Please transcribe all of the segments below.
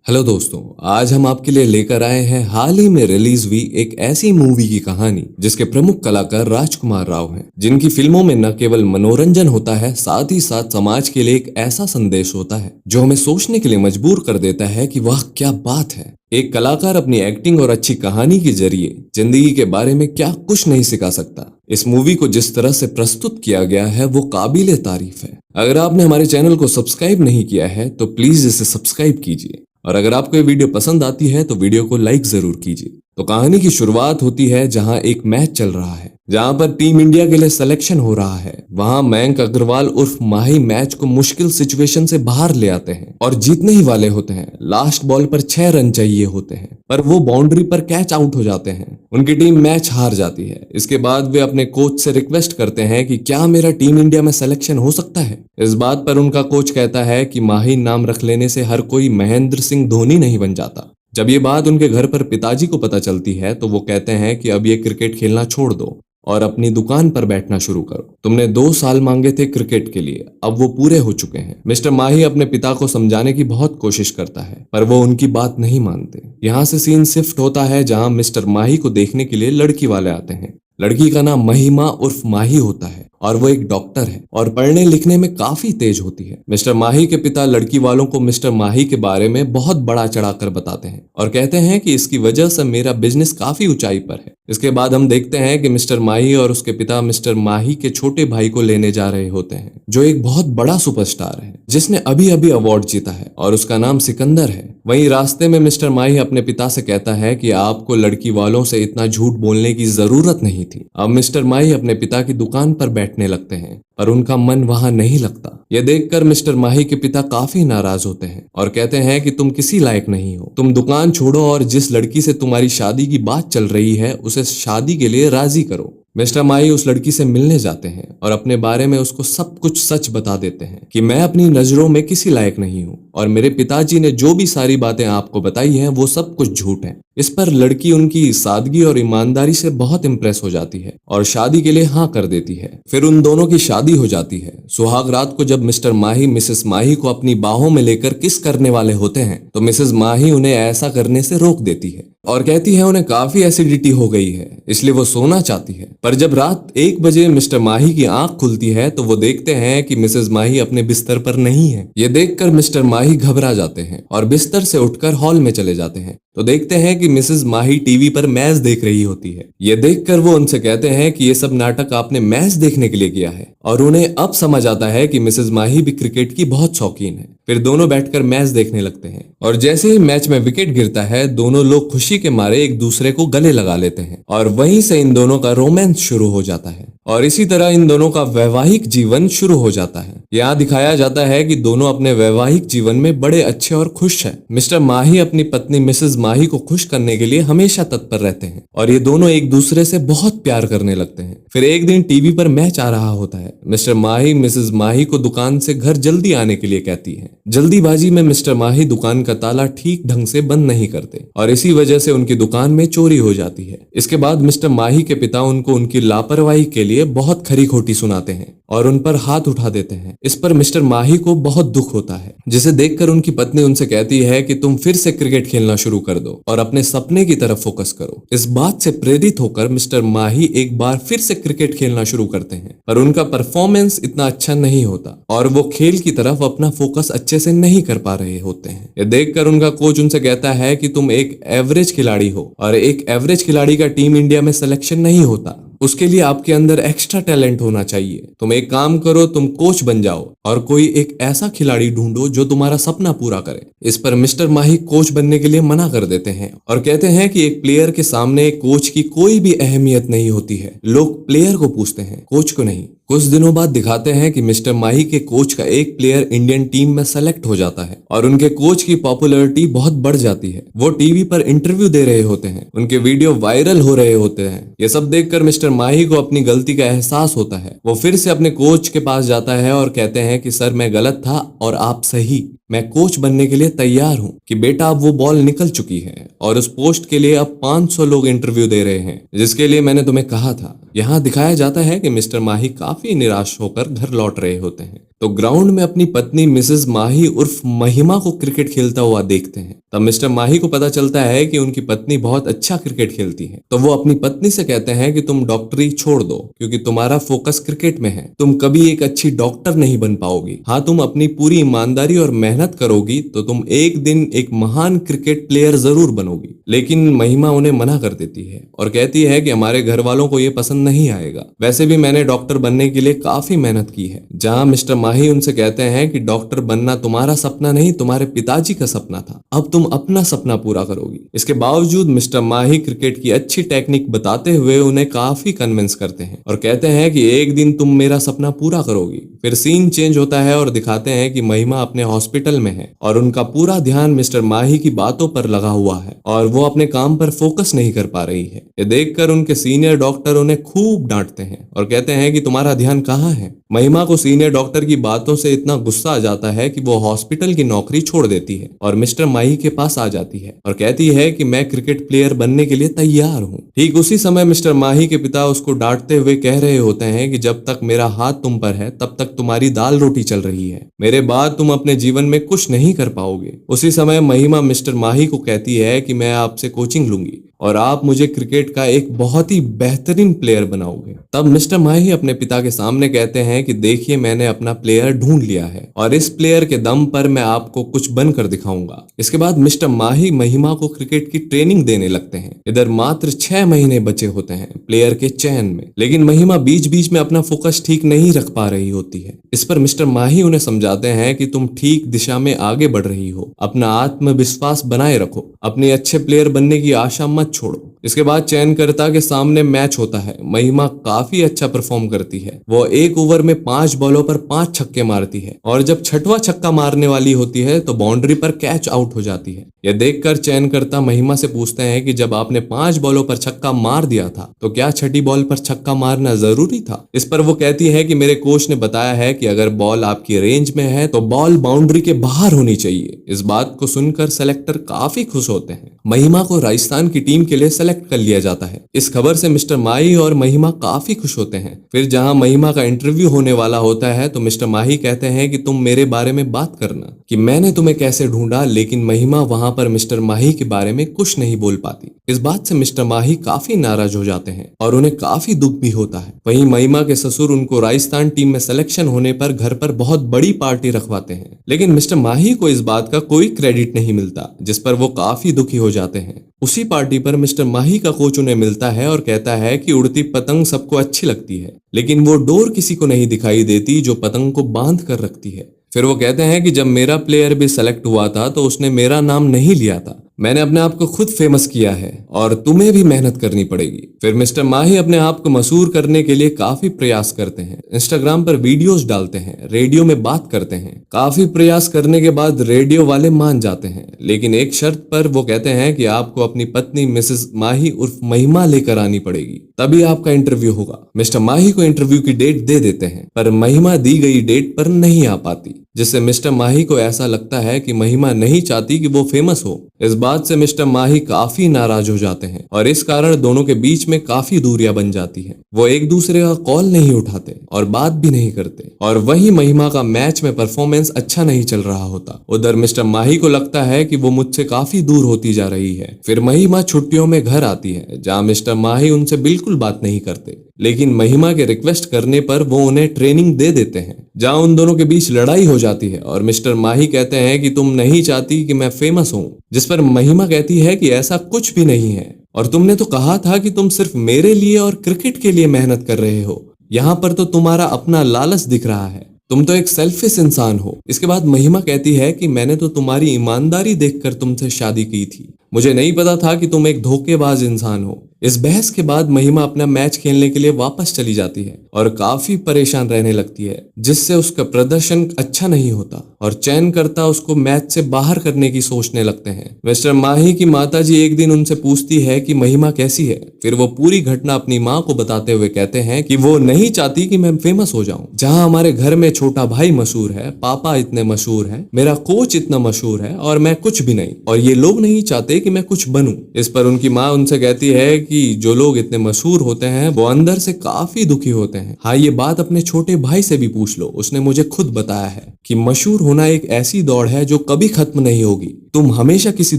Hello दोस्तों, आज हम आपके लिए लेकर आए हैं हाल ही में रिलीज हुई एक ऐसी मूवी की कहानी जिसके प्रमुख कलाकार राजकुमार राव हैं, जिनकी फिल्मों में न केवल मनोरंजन होता है, साथ ही साथ समाज के लिए एक ऐसा संदेश होता है जो हमें सोचने के लिए मजबूर कर देता है कि वह क्या बात है। एक कलाकार अपनी एक्टिंग और अच्छी कहानी के जरिए जिंदगी के बारे में क्या कुछ नहीं सिखा सकता। इस मूवी को जिस तरह से प्रस्तुत किया गया है वो काबिले तारीफ है। अगर आपने हमारे चैनल को सब्सक्राइब नहीं किया है तो प्लीज इसे सब्सक्राइब कीजिए, और अगर आपको ये वीडियो पसंद आती है तो वीडियो को लाइक जरूर कीजिए। तो कहानी की शुरुआत होती है जहां एक मैच चल रहा है, जहां पर टीम इंडिया के लिए सिलेक्शन हो रहा है। वहां मयंक अग्रवाल उर्फ माही मैच को मुश्किल सिचुएशन से बाहर ले आते हैं और जीतने ही वाले होते हैं। लास्ट बॉल पर 6 रन चाहिए होते हैं, पर वो बाउंड्री पर कैच आउट हो जाते हैं। उनकी टीम मैच हार जाती है। इसके बाद वे अपने कोच से रिक्वेस्ट करते हैं कि क्या मेरा टीम इंडिया में सिलेक्शन हो सकता है। इस बात पर उनका कोच कहता है कि माही नाम रख लेने से हर कोई महेंद्र सिंह धोनी नहीं बन जाता। जब ये बात उनके घर पर पिताजी को पता चलती है तो वो कहते हैं कि अब ये क्रिकेट खेलना छोड़ दो और अपनी दुकान पर बैठना शुरू करो। तुमने 2 साल मांगे थे क्रिकेट के लिए, अब वो पूरे हो चुके हैं। मिस्टर माही अपने पिता को समझाने की बहुत कोशिश करता है, पर वो उनकी बात नहीं मानते। यहाँ से सीन शिफ्ट होता है जहाँ मिस्टर माही को देखने के लिए लड़की वाले आते हैं। लड़की का नाम महिमा उर्फ माही होता है और वो एक डॉक्टर है और पढ़ने लिखने में काफी तेज होती है। मिस्टर माही के पिता लड़की वालों को मिस्टर माही के बारे में बहुत बड़ा चढ़ाकर बताते हैं और कहते हैं कि इसकी वजह से मेरा बिजनेस काफी ऊंचाई पर है। इसके बाद हम देखते हैं कि मिस्टर माही और उसके पिता मिस्टर माही के छोटे भाई को लेने जा रहे होते हैं, जो एक बहुत बड़ा सुपरस्टार है जिसने अभी अभी अवार्ड जीता है और उसका नाम सिकंदर है। वहीं रास्ते में मिस्टर माही अपने पिता से कहता है कि आपको लड़की वालों से इतना झूठ बोलने की जरूरत नहीं थी। अब मिस्टर माही अपने पिता की दुकान पर बैठने लगते हैं पर उनका मन वहां नहीं लगता। यह देखकर मिस्टर माही के पिता काफी नाराज होते हैं और कहते हैं कि तुम किसी लायक नहीं हो, तुम दुकान छोड़ो और जिस लड़की से तुम्हारी शादी की बात चल रही है उसे शादी के लिए राजी करो। मिस्टर माही उस लड़की से मिलने जाते हैं और अपने बारे में उसको सब कुछ सच बता देते हैं कि मैं अपनी नजरों में किसी लायक नहीं हूँ और मेरे पिताजी ने जो भी सारी बातें आपको बताई हैं वो सब कुछ झूठ है। इस पर लड़की उनकी सादगी और ईमानदारी से बहुत इम्प्रेस हो जाती है और शादी के लिए हाँ कर देती है। फिर उन दोनों की शादी हो जाती है। सुहाग रात को जब मिस्टर माही मिसेस माही को अपनी बाहों में लेकर किस करने वाले होते हैं तो मिसेस माही उन्हें ऐसा करने से रोक देती है और कहती है उन्हें काफी एसिडिटी हो गई है, इसलिए वो सोना चाहती है। पर जब रात 1 बजे मिस्टर माही की आंख खुलती है तो वो देखते हैं कि मिसेस माही अपने बिस्तर पर नहीं है। ये देखकर मिस्टर माही घबरा जाते हैं और बिस्तर से उठकर हॉल में चले जाते हैं तो देखते हैं कि मिसेस माही टीवी पर मैच देख रही होती है। ये देखकर वो उनसे कहते हैं कि ये सब नाटक आपने मैच देखने के लिए किया है, और उन्हें अब समझ आता है कि मिसेस माही भी क्रिकेट की बहुत शौकीन है। फिर दोनों बैठकर मैच देखने लगते हैं और जैसे ही मैच में विकेट गिरता है दोनों लोग खुशी के मारे एक दूसरे को गले लगा लेते हैं और वहीं से इन दोनों का रोमांस शुरू हो जाता है और इसी तरह इन दोनों का वैवाहिक जीवन शुरू हो जाता है। यहाँ दिखाया जाता है कि दोनों अपने वैवाहिक जीवन में बड़े अच्छे और खुश हैं। मिस्टर माही अपनी पत्नी मिसेस माही को खुश करने के लिए हमेशा तत्पर रहते हैं और ये दोनों एक दूसरे से बहुत प्यार करने लगते हैं। फिर एक दिन टीवी पर मैच आ रहा होता है। मिस्टर माही मिसेस माही को दुकान से घर जल्दी आने के लिए कहती है। जल्दीबाजी में मिस्टर माही दुकान का ताला ठीक ढंग से बंद नहीं करते और इसी वजह से उनकी दुकान में चोरी हो जाती है। इसके बाद मिस्टर माही के पिता उनको उनकी लापरवाही के लिए बहुत खरी खोटी सुनाते हैं और उन पर हाथ उठा देते हैं। इस पर मिस्टर माही को बहुत दुख होता है, जिसे देखकर उनकी पत्नी उनसे कहती है कि तुम फिर से क्रिकेट खेलना शुरू कर दो और अपने सपने की तरफ फोकस करो। इस बात से प्रेरित होकर मिस्टर माही एक बार फिर से क्रिकेट खेलना शुरू करते हैं, पर उनका परफॉर्मेंस इतना अच्छा नहीं होता और वो खेल की तरफ अपना फोकस अच्छे से नहीं कर पा रहे होते हैं। ये देखकर उनका कोच उनसे कहता है कि तुम एक एवरेज खिलाड़ी हो और एक एवरेज खिलाड़ी का टीम इंडिया में सिलेक्शन नहीं होता, उसके लिए आपके अंदर एक्स्ट्रा टैलेंट होना चाहिए। तुम एक काम करो, तुम कोच बन जाओ और कोई एक ऐसा खिलाड़ी ढूंढो जो तुम्हारा सपना पूरा करे। इस पर मिस्टर माही कोच बनने के लिए मना कर देते हैं और कहते हैं कि एक प्लेयर के सामने एक कोच की कोई भी अहमियत नहीं होती है, लोग प्लेयर को पूछते हैं, कोच को नहीं। कुछ दिनों बाद दिखाते हैं कि मिस्टर माही के कोच का एक प्लेयर इंडियन टीम में सेलेक्ट हो जाता है और उनके कोच की पॉपुलैरिटी बहुत बढ़ जाती है। वो टीवी पर इंटरव्यू दे रहे होते हैं, उनके वीडियो वायरल हो रहे होते हैं। ये सब देखकर मिस्टर माही को अपनी गलती का एहसास होता है। वो फिर से अपने कोच के पास जाता है और कहते हैं कि सर मैं गलत था और आप सही, मैं कोच बनने के लिए तैयार हूँ कि बेटा अब वो बॉल निकल चुकी है और उस पोस्ट के लिए अब 500 लोग इंटरव्यू दे रहे हैं जिसके लिए मैंने तुम्हें कहा था। यहाँ दिखाया जाता है कि मिस्टर माही काफी निराश होकर घर लौट रहे होते हैं। तो ग्राउंड में अपनी पत्नी मिसेस माही उर्फ महिमा को क्रिकेट खेलता हुआ देखते हैं। तब मिस्टर माही को पता चलता है कि उनकी पत्नी बहुत अच्छा क्रिकेट खेलती है। तो वो अपनी पत्नी से कहते हैं कि तुम डॉक्टरी छोड़ दो क्योंकि तुम्हारा फोकस क्रिकेट में है, तुम कभी एक अच्छी डॉक्टर नहीं बन पाओगी। हाँ, तुम अपनी पूरी ईमानदारी और मेहनत करोगी तो तुम एक दिन एक महान क्रिकेट प्लेयर जरूर बनोगी। लेकिन महिमा उन्हें मना कर देती है और कहती है कि हमारे घर वालों को ये पसंद नहीं आएगा। वैसे भी मैंने डॉक्टर बनने के लिए काफी मेहनत की है। जहाँ मिस्टर माही उनसे कहते हैं कि डॉक्टर बनना तुम्हारा सपना नहीं, तुम्हारे पिताजी का सपना था, अब तुम अपना सपना पूरा करोगी। इसके बावजूद मिस्टर माही क्रिकेट की अच्छी टेक्निक बताते हुए उन्हें काफी कन्विंस करते हैं और कहते हैं कि एक दिन तुम मेरा सपना पूरा करोगी। फिर सीन चेंज होता है और दिखाते हैं कि महिमा अपने हॉस्पिटल में है और उनका पूरा ध्यान मिस्टर माही की बातों पर लगा हुआ है और वो अपने काम पर फोकस नहीं कर पा रही है। ये देखकर उनके सीनियर डॉक्टर उन्हें खूब डांटते हैं और कहते हैं कि तुम्हारा ध्यान कहाँ है। महिमा को सीनियर डॉक्टर की बातों से इतना गुस्सा आ जाता है कि वो हॉस्पिटल की नौकरी छोड़ देती है और मिस्टर माही के पास आ जाती है और कहती है कि मैं क्रिकेट प्लेयर बनने के लिए तैयार हूँ। ठीक उसी समय मिस्टर माही के पिता उसको डांटते हुए कह रहे होते हैं कि जब तक मेरा हाथ तुम पर है तब तक तुम्हारी दाल रोटी चल रही है, मेरे बाद तुम अपने जीवन में कुछ नहीं कर पाओगे। उसी समय महिमा मिस्टर माही को कहती है कि मैं आपसे कोचिंग लूंगी और आप मुझे क्रिकेट का एक बहुत ही बेहतरीन प्लेयर बनाओगे। तब मिस्टर माही अपने पिता के सामने कहते हैं कि देखिए, मैंने अपना प्लेयर ढूंढ लिया है और इस प्लेयर के दम पर मैं आपको कुछ बनकर दिखाऊंगा। इसके बाद मिस्टर माही महिमा को क्रिकेट की ट्रेनिंग देने लगते हैं। इधर मात्र 6 महीने बचे होते हैं प्लेयर के चयन में, लेकिन महिमा बीच बीच में अपना फोकस ठीक नहीं रख पा रही होती है। इस पर मिस्टर माही उन्हें समझाते हैं कि तुम ठीक दिशा में आगे बढ़ रही हो, अपना आत्मविश्वास बनाए रखो, अपने अच्छे प्लेयर बनने की आशा मत छोड़ो। इसके बाद चयनकर्ता के सामने मैच होता है। महिमा काफी अच्छा परफॉर्म करती है। वो एक ओवर में 5 बॉलों पर 5 छक्के मारती है और जब छठवां छक्का मारने वाली होती है तो बाउंड्री पर कैच आउट हो जाती है। यह देखकर चयनकर्ता महिमा से पूछते हैं कि जब आपने 5 बॉलों पर छक्का मार दिया था तो क्या छठी बॉल पर छक्का मारना जरूरी था। इस पर वो कहती है कि मेरे कोच ने बताया है कि अगर बॉल आपकी रेंज में है तो बॉल बाउंड्री के बाहर होनी चाहिए। इस बात को सुनकर सेलेक्टर काफी खुश होते हैं। महिमा को राजस्थान की टीम के लिए सेलेक्ट कर लिया जाता है। इस खबर से मिस्टर माही और महिमा काफी खुश होते हैं। फिर जहां महिमा का इंटरव्यू होने वाला होता है तो मिस्टर माही कहते हैं कि तुम मेरे बारे में बात करना कि मैंने तुम्हें कैसे ढूंढा, लेकिन महिमा वहां पर मिस्टर माही के बारे में कुछ नहीं बोल पाती। इस बात से मिस्टर माही काफी नाराज हो जाते हैं और उन्हें काफी दुख भी होता है। वहीं महिमा के ससुर उनको राजस्थान टीम में सिलेक्शन होने पर घर पर बहुत बड़ी पार्टी रखवाते हैं, लेकिन मिस्टर माही को इस बात का कोई क्रेडिट नहीं मिलता, जिस पर वो काफी दुखी हो जाते हैं। उसी पार्टी पर मिस्टर माही का कोच उन्हें मिलता है और कहता है कि उड़ती पतंग सबको अच्छी लगती है, लेकिन वो डोर किसी को नहीं दिखाई देती जो पतंग को बांध कर रखती है। फिर वो कहते हैं कि जब मेरा प्लेयर भी सेलेक्ट हुआ था तो उसने मेरा नाम नहीं लिया था, मैंने अपने आप को खुद फेमस किया है और तुम्हें भी मेहनत करनी पड़ेगी। फिर मिस्टर माही अपने आप को मशहूर करने के लिए काफी प्रयास करते हैं। इंस्टाग्राम पर वीडियोस डालते हैं, रेडियो में बात करते हैं। काफी प्रयास करने के बाद रेडियो वाले मान जाते हैं, लेकिन एक शर्त पर वो कहते हैं कि आपको अपनी पत्नी मिसेस माही उर्फ महिमा लेकर आनी पड़ेगी, तभी आपका इंटरव्यू होगा। मिस्टर माही को इंटरव्यू की डेट दे देते हैं, पर महिमा दी गई डेट पर नहीं आ पाती, जिससे मिस्टर माही को ऐसा लगता है कि महिमा नहीं चाहती कि वो फेमस हो। इस बात से मिस्टर माही काफी नाराज हो जाते हैं और इस कारण दोनों के बीच में काफी दूरियां बन जाती हैं। वो एक दूसरे का कॉल नहीं उठाते और बात भी नहीं करते। और वहीं महिमा का मैच में परफॉर्मेंस अच्छा नहीं चल रहा होता। उधर मिस्टर माही को लगता है कि वो मुझसे काफी दूर होती जा रही है। फिर महिमा छुट्टियों में घर आती है, जहाँ मिस्टर माही उनसे बिल्कुल बात नहीं करते, लेकिन महिमा के रिक्वेस्ट करने पर वो उन्हें ट्रेनिंग दे देते हैं, जहां उन दोनों के बीच लड़ाई हो जाती है और मिस्टर माही कहते हैं कि तुम नहीं चाहती कि मैं फेमस हूं, जिस पर महिमा कहती है कि ऐसा कुछ भी नहीं है और तुमने तो कहा था कि तुम सिर्फ मेरे लिए और क्रिकेट के लिए मेहनत कर रहे हो। यहाँ पर तो तुम्हारा अपना लालच दिख रहा है, तुम तो एक सेल्फिश इंसान हो। इसके बाद महिमा कहती है कि मैंने तो तुम्हारी ईमानदारी देखकर तुमसे शादी की थी, मुझे नहीं पता था कि तुम एक धोखेबाज इंसान हो। इस बहस के बाद महिमा अपना मैच खेलने के लिए वापस चली जाती है और काफी परेशान रहने लगती है, जिससे उसका प्रदर्शन अच्छा नहीं होता और चयनकर्ता उसको मैच से बाहर करने की सोचने लगते हैं। मिस्टर माही की माताजी एक दिन उनसे पूछती है कि महिमा कैसी है। फिर वो पूरी घटना अपनी माँ को बताते हुए कहते हैं कि वो नहीं चाहती कि मैं फेमस हो जाऊं। जहाँ हमारे घर में छोटा भाई मशहूर है, पापा इतने मशहूर है, मेरा कोच इतना मशहूर है और मैं कुछ भी नहीं, और ये लोग नहीं चाहते कि मैं कुछ बनूं। इस पर उनकी माँ उनसे कहती है कि जो लोग इतने मशहूर होते हैं वो अंदर से काफी दुखी होते हैं। हाँ, ये बात अपने छोटे भाई से भी पूछ लो, उसने मुझे खुद बताया है कि मशहूर होना एक ऐसी दौड़ है जो कभी खत्म नहीं होगी। तुम हमेशा किसी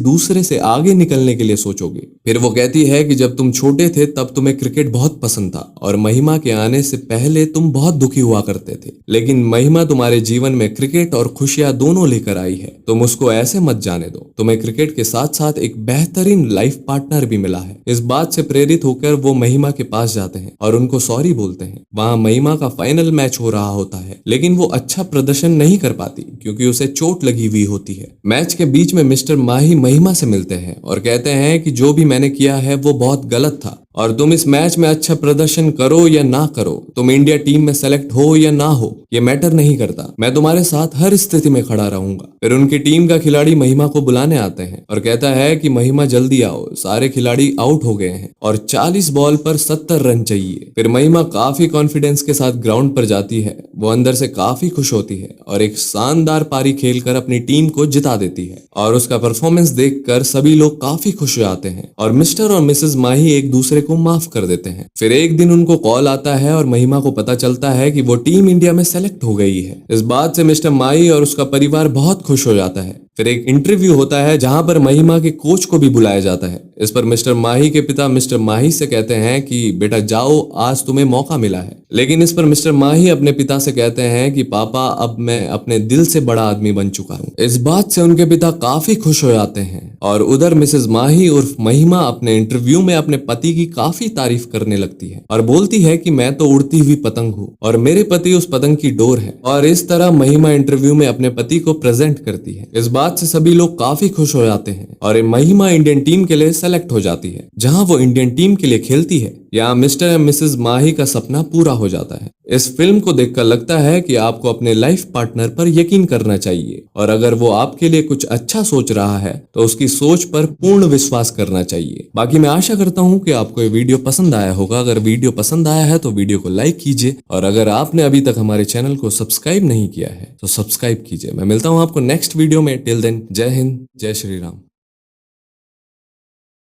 दूसरे से आगे निकलने के लिए सोचोगे। फिर वो कहती है कि जब तुम छोटे थे तब तुम्हें क्रिकेट बहुत पसंद था और महिमा के आने से पहले तुम बहुत दुखी हुआ करते थे, लेकिन महिमा तुम्हारे जीवन में क्रिकेट और खुशियां दोनों लेकर आई है। तुम उसको ऐसे मत जाने दो। तुम्हें क्रिकेट के साथ साथ एक बेहतरीन लाइफ पार्टनर भी मिला है। इस बात से प्रेरित होकर वो महिमा के पास जाते हैं और उनको सॉरी बोलते हैं। वहां महिमा का फाइनल मैच हो रहा होता है, लेकिन वो अच्छा प्रदर्शन नहीं कर पाती क्योंकि उसे चोट लगी हुई होती है। मैच के बीच में मिस्टर माही महिमा से मिलते हैं और कहते हैं कि जो भी मैंने किया है वो बहुत गलत था और तुम इस मैच में अच्छा प्रदर्शन करो या ना करो, तुम इंडिया टीम में सेलेक्ट हो या ना हो, ये मैटर नहीं करता। मैं तुम्हारे साथ हर स्थिति में खड़ा रहूंगा। फिर उनकी टीम का खिलाड़ी महिमा को बुलाने आते हैं और कहता है कि महिमा जल्दी आओ, सारे खिलाड़ी आउट हो गए हैं और 40 बॉल पर 70 रन चाहिए। फिर महिमा काफी कॉन्फिडेंस के साथ ग्राउंड पर जाती है। वो अंदर से काफी खुश होती है और एक शानदार पारी खेलकर अपनी टीम को जिता देती है और उसका परफॉर्मेंस देखकर सभी लोग काफी खुश हो जाते हैं और मिस्टर और मिसेस माही एक दूसरे को माफ कर देते हैं। फिर एक दिन उनको कॉल आता है और महिमा को पता चलता है कि वो टीम इंडिया में सेलेक्ट हो गई है। इस बात से मिस्टर माही और उसका परिवार बहुत खुश हो जाता है। फिर एक इंटरव्यू होता है जहां पर महिमा के कोच को भी बुलाया जाता है। इस पर मिस्टर माही के पिता मिस्टर माही से कहते हैं कि बेटा जाओ, आज तुम्हें मौका मिला है। लेकिन इस पर मिस्टर माही अपने पिता से कहते हैं कि पापा, अब मैं अपने दिल से बड़ा आदमी बन चुका हूँ। इस बात से उनके पिता काफी खुश हो जाते हैं और उधर मिसेस माही उर्फ महिमा अपने इंटरव्यू में अपने पति की काफी तारीफ करने लगती है और बोलती है कि मैं तो उड़ती हुई पतंग हूँ और मेरे पति उस पतंग की डोर है। और इस तरह महिमा इंटरव्यू में अपने पति को प्रेजेंट करती है। इस बात से सभी लोग काफी खुश हो जाते हैं और महिमा इंडियन टीम के लिए सेलेक्ट हो जाती है, जहां वो इंडियन टीम के लिए खेलती है। यहाँ मिस्टर एंड मिसेस माही का सपना पूरा हो जाता है। इस फिल्म को देखकर लगता है कि आपको अपने लाइफ पार्टनर पर यकीन करना चाहिए और अगर वो आपके लिए कुछ अच्छा सोच रहा है तो उसकी सोच पर पूर्ण विश्वास करना चाहिए। बाकी मैं आशा करता हूँ कि आपको ये वीडियो पसंद आया होगा। अगर वीडियो पसंद आया है तो वीडियो को लाइक कीजिए और अगर आपने अभी तक हमारे चैनल को सब्सक्राइब नहीं किया है तो सब्सक्राइब कीजिए। मैं मिलता हूँ आपको नेक्स्ट वीडियो में। टिल देन, जय हिंद, जय श्री राम।